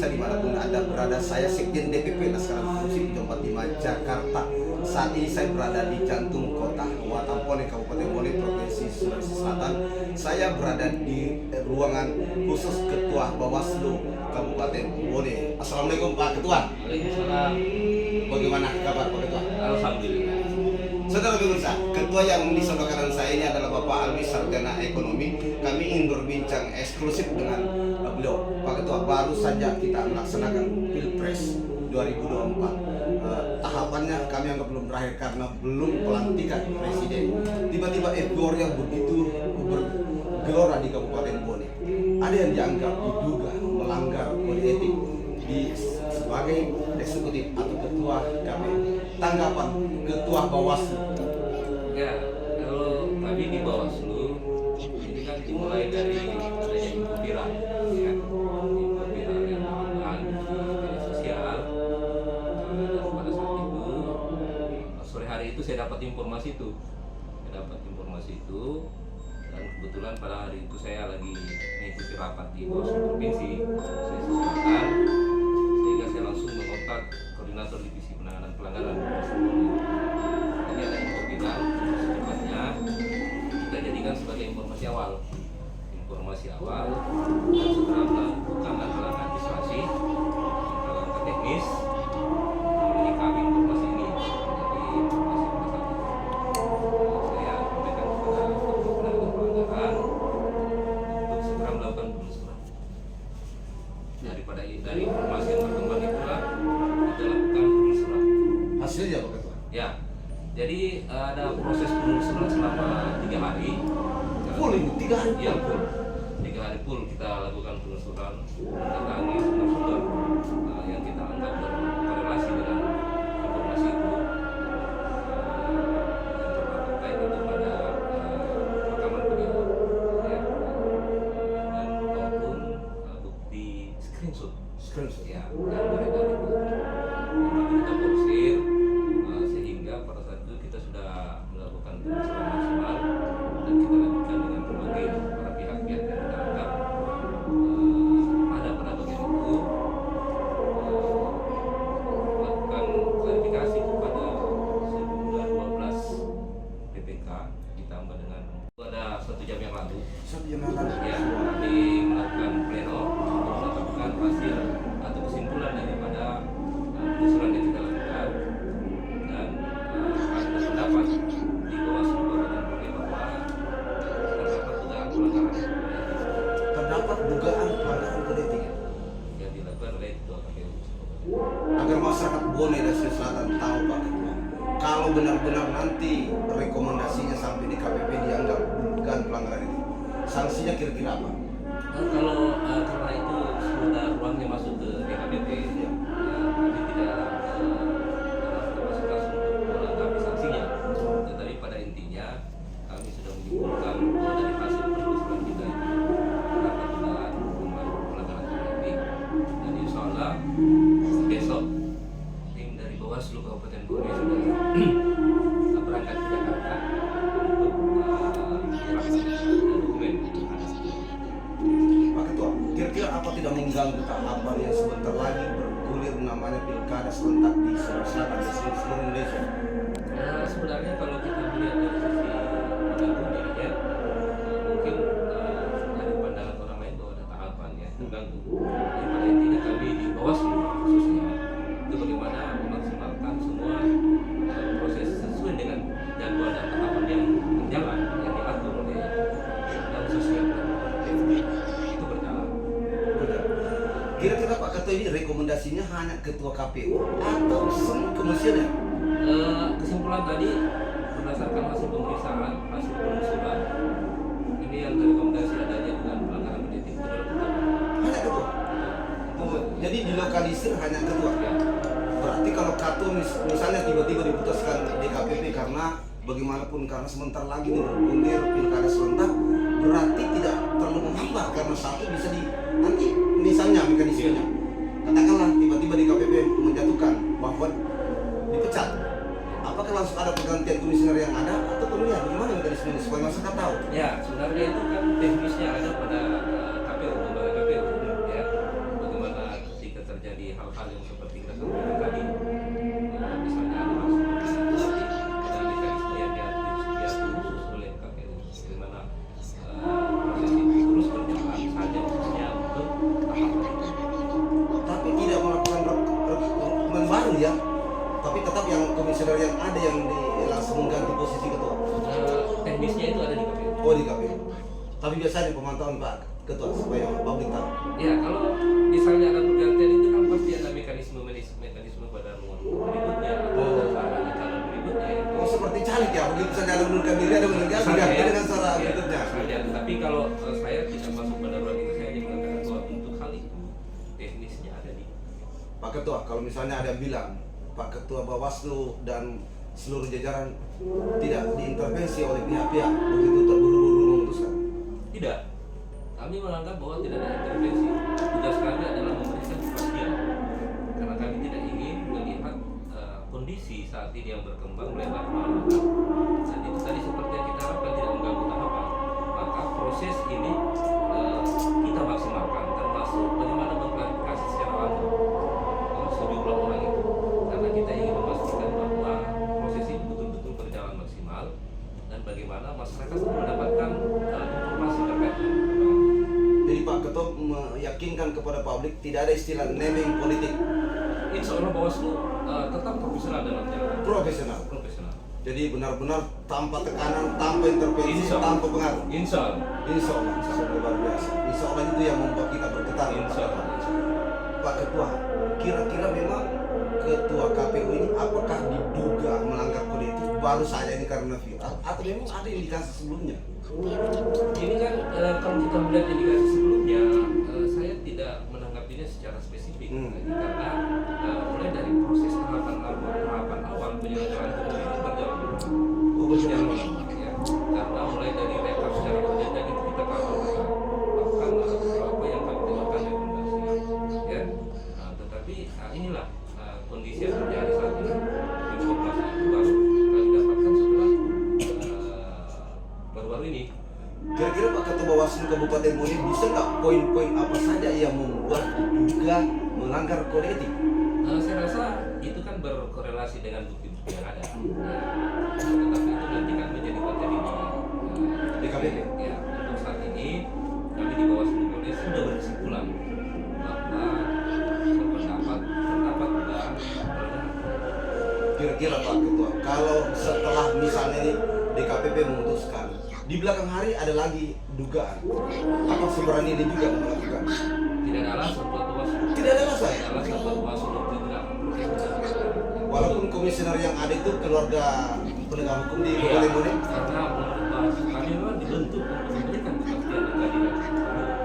pemirsa dimanapun Anda berada, saya Sekjen DPP Laskar Fungsi 745 Jakarta. Saat ini saya berada di jantung kota Watampone, Kabupaten Bone, Provinsi Sulawesi Selatan. Saya berada di ruangan khusus Ketua Bawaslu Kabupaten Bone. Assalamualaikum Pak Ketua. Waalaikumsalam. Bagaimana kabar Pak Ketua? Alhamdulillah. Saudara pemirsa, ketua yang di sebelah kanan saya ini adalah Bapak Alwi, sarjana ekonomi. Kami ingin berbincang eksklusif dengan beliau. Pak Ketua, baru saja kita melaksanakan Pilpres 2024. Tahapannya kami anggap belum berakhir karena belum pelantikan presiden. Tiba-tiba euforia begitu bergelora di Kabupaten Bone. Ada yang dianggap diduga melanggar kode etik di sebagai eksekutif atau ketua KPU. Tanggapan ketua Bawaslu? Ya, kalau tadi di Bawaslu ini kan dimulai dari adanya info viral, ya, info viral yang berkembang di media sosial. Dan pada saat itu, sore hari itu saya dapat informasi itu, dan kebetulan pada hari itu saya lagi mengikuti rapat di Bawaslu Provinsi Sulawesi Selatan, sehingga saya langsung mengontak koordinator divisi penanganan pelanggaran Bawaslu. Ini ada info viral, secepatnya kita jadikan sebagai informasi awal, dan setelah melakukan langkah antisipasi, langkah teknis, menyikapi informasi ini. Jadi informasi pada saat itu saya sampaikan kepada Ketua Penanganan Pelanggaran untuk segera melakukan penelusuran. Dari informasi yang berkembang itulah kita lakukan penelusuran. Hasilnya Pak Ketua? Ya, jadi ada proses penelusuran selama 3 hari. Full ini 3 hari? Ya, full. 3 hari full kita lakukan penelusuran mendatangi sumber-sumber yang kita anggap berkorelasi dengan informasi itu. Yang terkait itu pada rekaman video, ya, dan maupun bukti screenshot. Ya, yang beredar itu. Kita porsir sehingga pada saat itu kita sudah melakukan penelusuran maksimal dan kita lanjutkan dengan memanggil para pihak-pihak yang kita anggap ada pada bagian itu, melakukan klarifikasi kepada sejumlah 12 PPK ditambah dengan ada 1 jam yang lalu. Ya, kami melakukan pleno untuk menetapkan hasil atau kesimpulan daripada penelusuran yang kita lakukan, dan kami berpendapat di Bawaslu Kabupaten Bone bahwa terdapat dugaan pelanggaran kode etik yang dilakukan oleh Ketua KPU. Agar masyarakat Bone dan Sulawesi Selatan tahu Pak Ketua, kalau benar-benar nanti rekomendasinya sampai di KPP dianggap bukan pelanggaran itu, sanksinya kira-kira apa? Kalau karena itu sudah ruangnya masuk ke DKPP, ya, kami tidak kapasitas untuk melengkapi sanksinya. Tetapi pada intinya kami sudah menyimpulkan bahwa dari hasil penelusuran kita itu terdapat dugaan pelanggaran kode etik, dan insya Allah besok tim dari Bawaslu Kabupaten Bone sudah berangkat ke Jakarta untuk menyerahkan dokumen. Pak Ketua, kira-kira apa tidak mengganggu tahapan yang sebentar lagi bergulir namanya Pilkada serentak di Sulawesi Selatan dan seluruh Indonesia? Nah, sebenarnya kalau kita melihat dari sisi mengganggu dirinya, mungkin dari pandangan orang lain bahwa ada tahapan ya mengganggu. Jadi pada intinya kami di Bawaslu khususnya itu bagaimana memaksimalkan semua proses sesuai dengan jadwal dan tahapan yang berjalan, yang diatur oleh dan sesuai itu berjalan. Kira-kira Pak Ketua ini rekomendasinya hanya Ketua KPU atau semua komisioner? Kesimpulan tadi berdasarkan hasil pemeriksaan, hasil penelusuran, ini yang direkomendasi adanya dengan pelanggaran kode etik itu adalah Ketua. Hanya Ketua? Oh, jadi dilokalisir hanya Ketua? Ya. Berarti kalau Ketua misalnya tiba-tiba diputuskan DKPP karena bagaimanapun karena sebentar lagi nih bergulir Pilkada serentak, berarti tidak terlalu menghambat karena satu bisa nanti misalnya mekanismenya katakanlah tiba-tiba di KPP menjatuhkan bahwa dipecat, apakah langsung ada pergantian komisioner yang ada atau pemilihan? Bagaimana mekanismenya supaya masyarakat tahu? Ya, sebenarnya itu kan teknisnya ada pada KPU, lembaga KPU, ya. Bagaimana ketika baru ya, tapi tetap yang komisioner yang ada yang langsung mengganti posisi ketua. Teknisnya itu ada di KPU. Oh di KPU. Tapi biasanya pemantauan Pak Ketua supaya publik tahu. Ya, kalau misalnya ada pergantian itu kan pasti ada mekanisme pada ruang berikutnya atau sarana calon berikutnya. Oh seperti caleg ya, begitu saja ada mengundurkan diri ada meninggal diganti dengan suara berikutnya. Misalnya, tapi kalau saya tidak masuk pada ruang itu, saya hanya mengatakan bahwa untuk hal itu teknisnya ada di Pak Ketua, kalau misalnya ada bilang Pak Ketua Bawaslu dan seluruh jajaran tidak diintervensi oleh pihak-pihak begitu terburu-buru memutuskan. tidak, kami menganggap bahwa tidak ada intervensi. Tugas kami adalah memberikan kepastian karena kami tidak ingin melihat kondisi saat ini yang berkembang melebar kemana-mana. Dan itu tadi seperti yang kita harapkan tidak mengganggu tahapan. Maka proses ini kita maksimalkan, termasuk bagaimana mengklarifikasi secara langsung sejumlah orang itu, karena kita ingin memastikan bahwa proses ini betul-betul berjalan maksimal dan bagaimana masyarakat mendapatkan informasi terkait dengan perkembangan. Jadi Pak Ketua meyakinkan kepada publik tidak ada istilah naming politik. Insya Allah Bawaslu tetap profesional dalam jalan. Profesional. Jadi benar-benar tanpa tekanan, tanpa intervensi, Insya Allah. tanpa pengaruh. Insya Allah. Insya Allah, luar biasa. Insya Allah itu yang membuat kita bergetar. Insya Allah. Pak Ketua, kira-kira memang Ketua KPU ini apakah diduga melanggar kode etik baru saja ini karena viral atau memang ada indikasi sebelumnya? Ini kan kalau kita melihat indikasi sebelumnya, saya tidak menanggapinya secara spesifik karena mulai dari proses tahapan awal penyelenggaraan pemilu itu berjalan berjalan ya. Karena mulai dari rekap secara berjenjang itu kita lakukan beberapa yang kami temukan rekomendasi ya. Tetapi inilah kondisi yang terjadi saat ini. Informasi itu baru kami dapatkan setelah baru-baru ini. Kira-kira Pak Ketua Bawaslu Kabupaten Bone bisa nggak poin-poin apa saja yang membuat diduga melanggar kode etik? Saya rasa itu kan berkorelasi dengan bukti-bukti yang ada. Tetapi itu nanti kan menjadi materi di DKPP. Ya, untuk saat ini kami di Bawaslu Bone sudah berkesimpulan bahwa pendapat dugaan Kira-kira Pak Ketua, kalau setelah misalnya ini DKPP memutuskan di belakang hari ada lagi dugaan, apa seberani ini juga melakukan? tidak ada alasan buat Bawaslu. Tidak ada alasan. Tidak ada alasan buat Bawaslu untuk tidak Walaupun komisioner yang ada itu keluarga penegak hukum di Iya, Kabupaten Bone, karena menurut kami memang dibentuk untuk memberikan kepastian dan keadilan.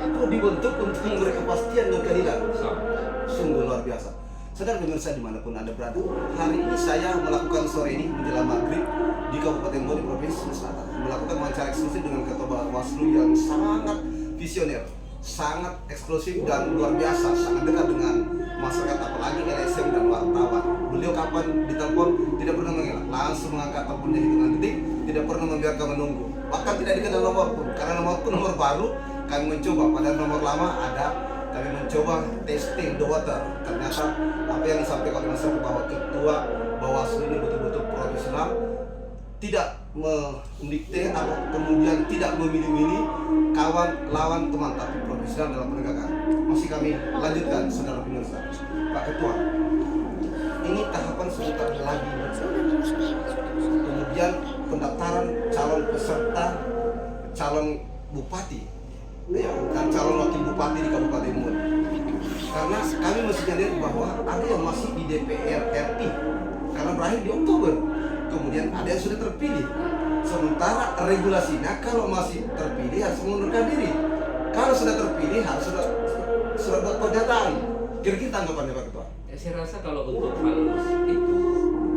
itu dibentuk untuk memberi kepastian dan keadilan. Sama. Sungguh luar biasa. Saudara pemirsa dimanapun Anda berada, hari ini saya melakukan sore ini menjelang maghrib di Kabupaten Bone, Provinsi Sulawesi Selatan, melakukan wawancara eksklusif dengan Ketua Bawaslu yang sangat visioner, sangat eksklusif dan luar biasa, sangat dekat dengan masyarakat, apalagi LSM dan wartawan. Beliau kapan ditelepon tidak pernah mengelak, langsung mengangkat teleponnya hitungan detik, tidak pernah membiarkan menunggu, bahkan tidak dikenal nomor pun, karena nomor pun nomor baru. Kami mencoba, pada nomor lama ada, kami mencoba testing the water. Ternyata apa yang disampaikan oleh masyarakat bahwa Ketua Bawaslu ini betul-betul profesional, tidak mendikte atau kemudian tidak memilih-milih kawan, lawan, teman, tapi profesional dalam penegakan. Masih kami lanjutkan, saudara pemirsa. Pak Ketua, ini tahapan sebentar lagi. Kemudian pendaftaran calon peserta calon bupati ya, dan calon wakil bupati di Kabupaten Bone. Karena kami mesti lihat bahwa ada yang masih di DPR RI karena berakhir di Oktober. Kemudian ada yang sudah terpilih. Sementara regulasinya kalau masih terpilih harus mengundurkan diri. Kalau sudah terpilih harus sudah buat pernyataan. Kira-kira tanggapannya Pak Ketua? Saya rasa kalau untuk hal itu,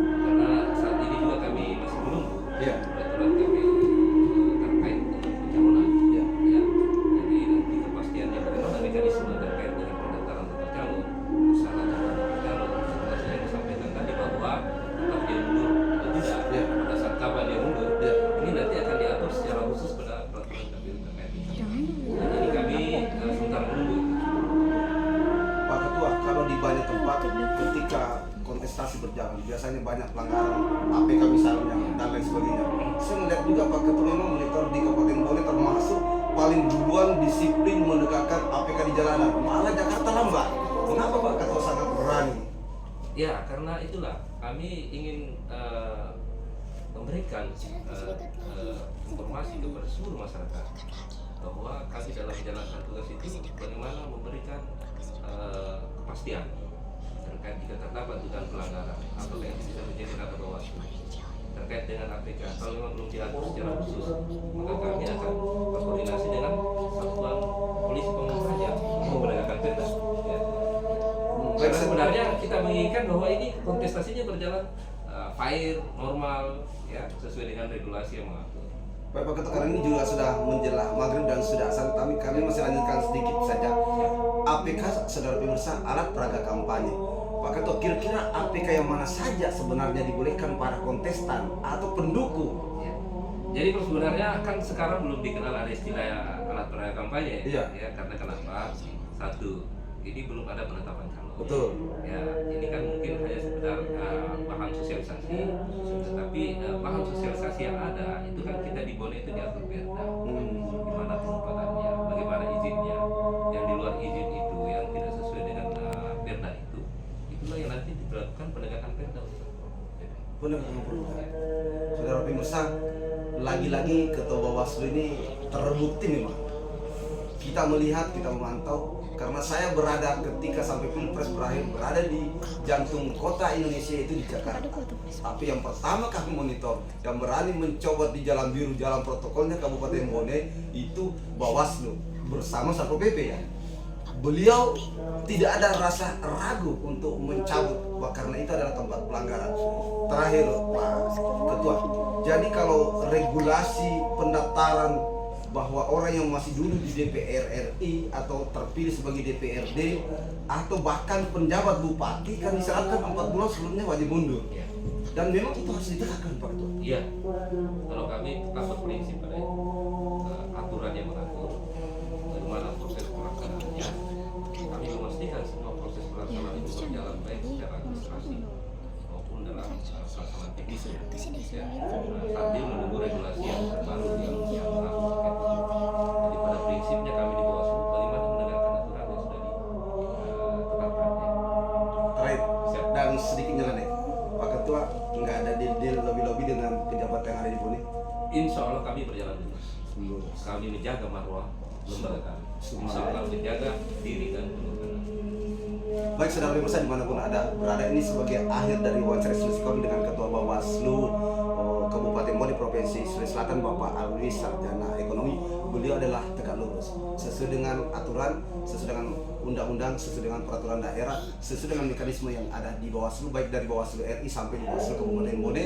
karena saat ini juga kami masih menunggu Iya. peraturan KPU terkait dengan pencalonan. Ya. Ya, jadi nanti kepastiannya bagaimana mekanisme terkait dengan pendaftaran bakal calon, usaha calon bakal calon, setelah saya disampaikan tadi bahwa tetap dia mundur atau tidak, Ya. pada saat kapan dia mundur, Ya. ini nanti akan diatur secara khusus pada peraturan KPU terkait pencalonan. Nah, jadi kami sementara menunggu. Pak Ketua, kalau di banyak tempat ketika kontestasi berjalan biasanya banyak pelanggaran APK misalnya dan lain sebagainya. Saya melihat juga Pak Ketua memang monitor di Kabupaten Bone termasuk paling duluan disiplin menegakkan APK di jalanan. Malah Jakarta lambat. Kenapa Pak Ketua sangat berani? Ya, karena itulah kami ingin memberikan informasi kepada seluruh masyarakat bahwa kami dalam menjalankan tugas itu bagaimana memberikan kepastian terkait jika terdapat dugaan pelanggaran apakah itu bisa menjadi ranah Bawaslu terkait dengan APK. Kalau memang belum diatur secara khusus, maka kami akan berkoordinasi dengan satuan polisi pamung praja untuk menegakkan perda. Ya. Karena sebenarnya kita menginginkan bahwa ini kontestasinya berjalan fair, normal, ya sesuai dengan regulasi yang mengatur. Baik Pak Ketua, karena ini juga sudah menjelang maghrib dan sudah asal kami masih lanjutkan sedikit saja. APK saudara pemirsa alat peraga kampanye. Pak Ketua, kira-kira APK yang mana saja sebenarnya dibolehkan para kontestan atau pendukung? Ya. Jadi sebenarnya kan sekarang belum dikenal ada istilah alat peraga kampanye. Iya. Ya, karena kenapa? Satu, ini belum ada penetapan calon. Betul. Ya, ini kan mungkin hanya sekedar bahan sosialisasi, tetapi bahan sosialisasi yang ada itu kan kita di Bone itu diatur perda. Gimana penempatannya, bagaimana izinnya, yang di luar izin itu yang tidak sesuai dengan perda itu, itulah yang nanti dilakukan penegakan perda. Benar, saudara pemirsa, lagi-lagi Ketua Bawaslu ini terbukti memang. Kita melihat, kita memantau, karena saya berada ketika sampai Pilpres berakhir berada di jantung kota Indonesia itu di Jakarta. Tapi yang pertama kami monitor, yang berani mencoba di jalan biru, jalan protokolnya Kabupaten Bone itu Bawaslu bersama Satpol PP ya. Beliau tidak ada rasa ragu untuk mencabut karena itu adalah tempat pelanggaran. Terakhir Pak Ketua, jadi kalau regulasi pendaftaran bahwa orang yang masih dulu di DPR RI atau terpilih sebagai DPRD atau bahkan penjabat bupati kan disyaratkan 4 bulan sebelumnya wajib mundur. Ya. Dan memang itu harus ditegakkan Pak Ketua. Iya. Kalau kami tetap berprinsip pada itu. Aturan yang mengatur bagaimana proses pelaksanaannya. Kami memastikan semua proses pelaksanaan itu berjalan baik secara administrasi maupun dalam pelaksanaan teknisnya. Ya. Sambil menunggu regulasi yang terbaru yang mengatur. Jadi pada prinsipnya kami di Bawaslu bagaimana menegakkan aturan yang sudah ditetapkan. Terakhir, dan sedikit nyeleneh, Pak Ketua nggak ada deal lobby-lobby dengan pejabat yang ada di Bone. Insya Allah kami berjalan lurus. Kami menjaga marwah lembaga kami. Insya Allah menjaga diri dan keluarga. Baik saudara pemirsa dimanapun ada berada, ini sebagai akhir dari wawancara eksklusif kami dengan Ketua Bawaslu Kabupaten Bone Provinsi Sulawesi Selatan Bapak Alwi Sarjana Ekonomi. Beliau adalah tegak lurus sesuai dengan aturan, sesuai dengan undang-undang, sesuai dengan peraturan daerah, sesuai dengan mekanisme yang ada di Bawaslu, baik dari Bawaslu RI sampai di Bawaslu Kabupaten Bone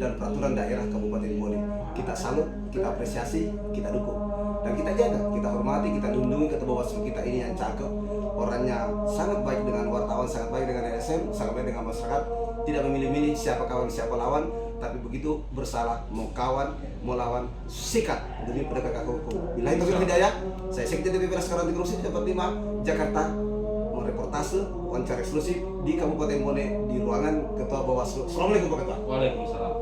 dan peraturan daerah Kabupaten Bone. Kita salut, kita apresiasi, kita dukung dan kita jaga, kita hormati, kita lindungi Ketua Bawaslu kita ini yang cakep, orangnya sangat baik dengan wartawan, sangat baik dengan LSM, sangat baik dengan masyarakat, tidak memilih-milih siapa kawan siapa lawan, tapi begitu bersalah mau kawan mau lawan sikat demi penegakan hukum. Bila itu hidayah, saya Sekjen DPP sekarang di Kursi 45 Jakarta mereportase wawancara eksklusif di Kabupaten Bone di ruangan Ketua Bawaslu. Assalamualaikum Pak Ketua. Waalaikumsalam.